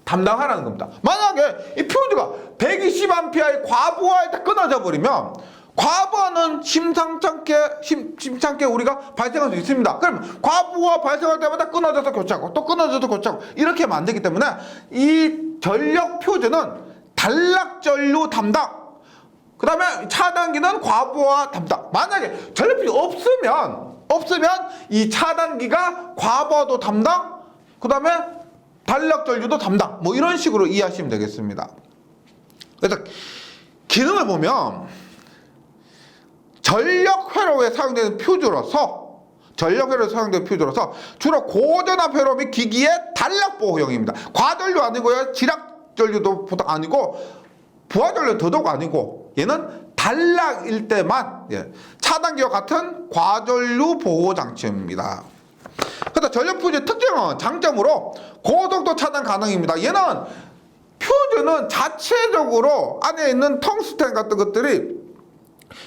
담당하라는 겁니다. 만약에 이 퓨즈가 120A의 과부하에 끊어져 버리면 과부하는 심상찮게 우리가 발생할 수 있습니다. 그럼 과부하 발생할 때마다 끊어져서 교체하고 또 끊어져서 교체하고 이렇게 하면 안 되기 때문에 이 전력 퓨즈는 단락 전류 담당, 그 다음에 차단기는 과부하 담당. 만약에 전력퓨즈 없으면 이 차단기가 과부하도 담당, 그 다음에 단락전류도 담당, 뭐 이런 식으로 이해하시면 되겠습니다. 그래서 기능을 보면 전력 회로에 사용되는 퓨즈로서 주로 고전압 회로 및 기기의 단락 보호용입니다. 과전류 아니고요, 지락전류도 보통 아니고 부하전류 더더욱 아니고 얘는 단락일 때만 차단기와 같은 과전류 보호 장치입니다. 그래서 전력 퓨즈의 특징은 장점으로 고속도 차단 가능입니다. 얘는 퓨즈는 자체적으로 안에 있는 텅스텐 같은 것들이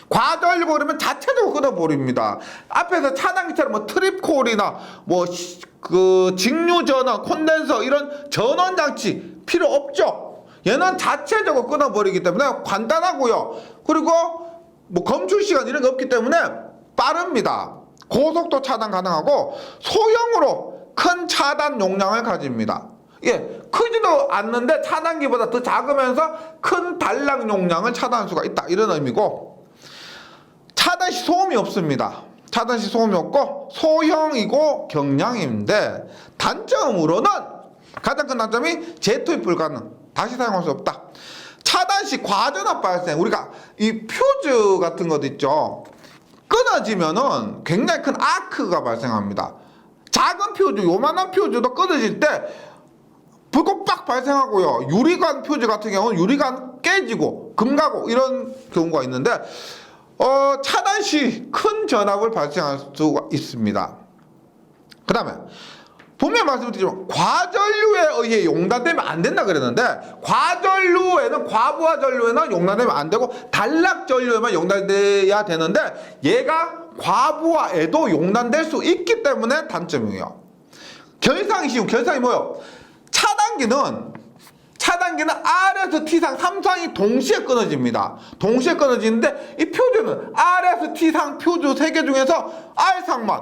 과전류가 그러면 자체적으로 끊어버립니다. 앞에서 차단기처럼 뭐 트립콜이나 뭐 그 직류 전원, 콘덴서 이런 전원 장치 필요 없죠. 얘는 자체적으로 끊어버리기 때문에 간단하고요. 그리고 뭐 검출 시간 이런 게 없기 때문에 빠릅니다. 고속도 차단 가능하고 소형으로 큰 차단 용량을 가집니다. 크지도 않는데 차단기보다 더 작으면서 큰 단락 용량을 차단할 수가 있다, 이런 의미고, 차단 시 소음이 없습니다. 차단 시 소음이 없고 소형이고 경량인데 단점으로는 가장 큰 단점이 재투입 불가능, 다시 사용할 수 없다. 차단 시 과전압 발생, 우리가 이 퓨즈 같은 것 있죠, 끊어지면은 굉장히 큰 아크가 발생합니다. 작은 퓨즈, 요만한 퓨즈도 끊어질 때 불꽃 빡 발생하고요. 유리관 퓨즈 같은 경우는 유리관 깨지고 금 가고 이런 경우가 있는데 차단 시 큰 전압을 발생할 수가 있습니다. 그 다음에 분명히 말씀드리지만 과전류에 의해 용단되면 안 된다 그랬는데, 과전류에는, 과부하 전류에는 용단되면 안 되고 단락 전류에만 용단돼야 되는데 얘가 과부하에도 용단될 수 있기 때문에 단점이에요. 결상이 뭐예요? 차단기는 R에서 T상 3상이 동시에 끊어집니다. 동시에 끊어지는데 이 퓨즈는 R에서 T상 퓨즈 3개 중에서 R상만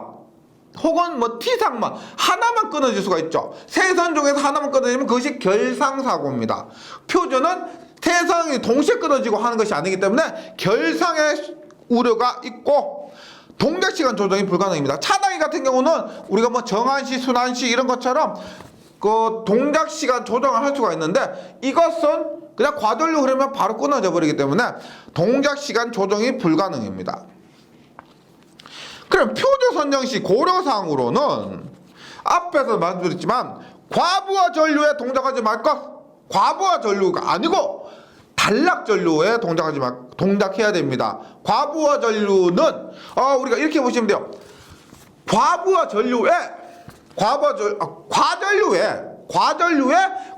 혹은 뭐 T상만 하나만 끊어질 수가 있죠. 세 선 중에서 하나만 끊어지면 그것이 결상사고입니다. 퓨즈는 세 선이 동시에 끊어지고 하는 것이 아니기 때문에 결상의 우려가 있고 동작시간 조정이 불가능합니다. 차단기 같은 경우는 우리가 뭐 정한시, 순한시 이런 것처럼 그 동작시간 조정을 할 수가 있는데 이것은 그냥 과전류 흐르면 바로 끊어져 버리기 때문에 동작시간 조정이 불가능합니다. 그럼 퓨즈 선정 시 고려사항으로는 앞에서 말씀드렸지만 과부하 전류에 동작하지 말 것, 과부하 전류가 아니고 단락 전류에 동작해야 됩니다. 과부하 전류는 우리가 이렇게 보시면 돼요. 과전류에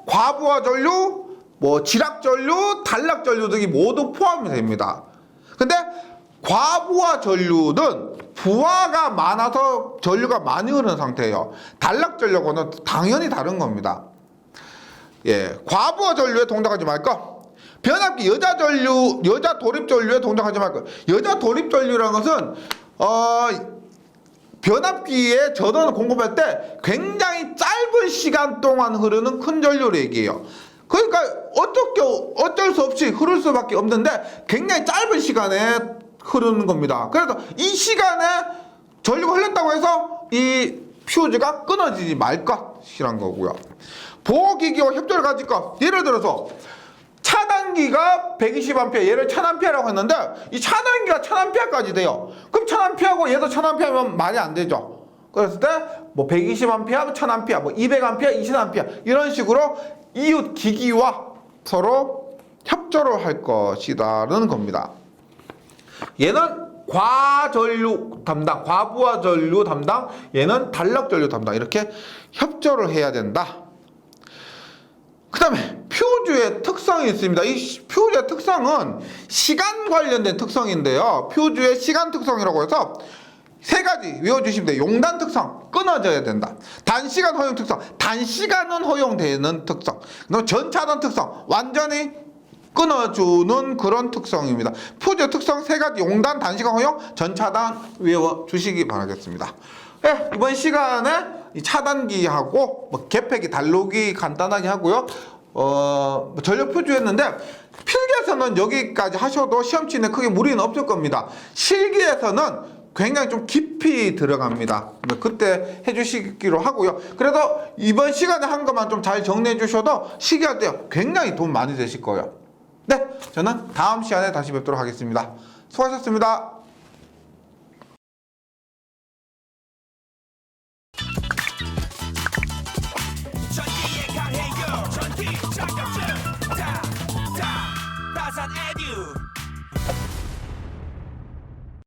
과부하 전류, 뭐 지락 전류, 단락 전류 등이 모두 포함이 됩니다. 근데 과부하 전류는 부하가 많아서 전류가 많이 흐르는 상태예요. 단락 전류하고는 당연히 다른 겁니다. 과부하 전류에 동작하지 말 것. 변압기 여자 도립 전류에 동작하지 말 것. 여자 도립 전류라는 것은 변압기에 전원을 공급할 때 굉장히 짧은 시간 동안 흐르는 큰 전류를 얘기해요. 그러니까 어쩔 수 없이 흐를 수밖에 없는데 굉장히 짧은 시간에 흐르는 겁니다. 그래서 이 시간에 전류가 흘렀다고 해서 이 퓨즈가 끊어지지 말 것이란 거고요. 보호기기와 협조를 가질 것. 예를 들어서 차단기가 120A, 얘를 1000A라고 했는데 이 차단기가 1000A까지 돼요. 그럼 1000A하고 얘도 1000A면 말이 안 되죠. 그랬을 때 뭐 120A, 1000A, 뭐 200A, 20A 이런 식으로 이웃 기기와 서로 협조를 할 것이라는 겁니다. 얘는 과전류 담당, 과부하 전류 담당, 얘는 단력 전류 담당 이렇게 협조를 해야 된다. 그 다음에 퓨즈의 특성이 있습니다. 이 퓨즈의 특성은 시간 관련된 특성인데요. 퓨즈의 시간 특성이라고 해서 세 가지 외워주시면 돼요. 용단 특성, 끊어져야 된다. 단시간 허용 특성, 단시간은 허용되는 특성. 그리고 전차단 특성, 완전히 끊어주는 그런 특성입니다. 퓨즈의 특성 세 가지, 용단, 단시간 허용, 전차단 외워주시기 바라겠습니다. 네, 이번 시간에 이 차단기하고 뭐 개폐기, 달로기 간단하게 하고요. 전력 표주했는데 필기에서는 여기까지 하셔도 시험치에 크게 무리는 없을 겁니다. 실기에서는 굉장히 좀 깊이 들어갑니다. 그때 해주시기로 하고요. 그래도 이번 시간에 한 것만 좀 잘 정리해 주셔도 실기할 때 굉장히 도움 많이 되실 거예요. 네, 저는 다음 시간에 다시 뵙도록 하겠습니다. 수고하셨습니다.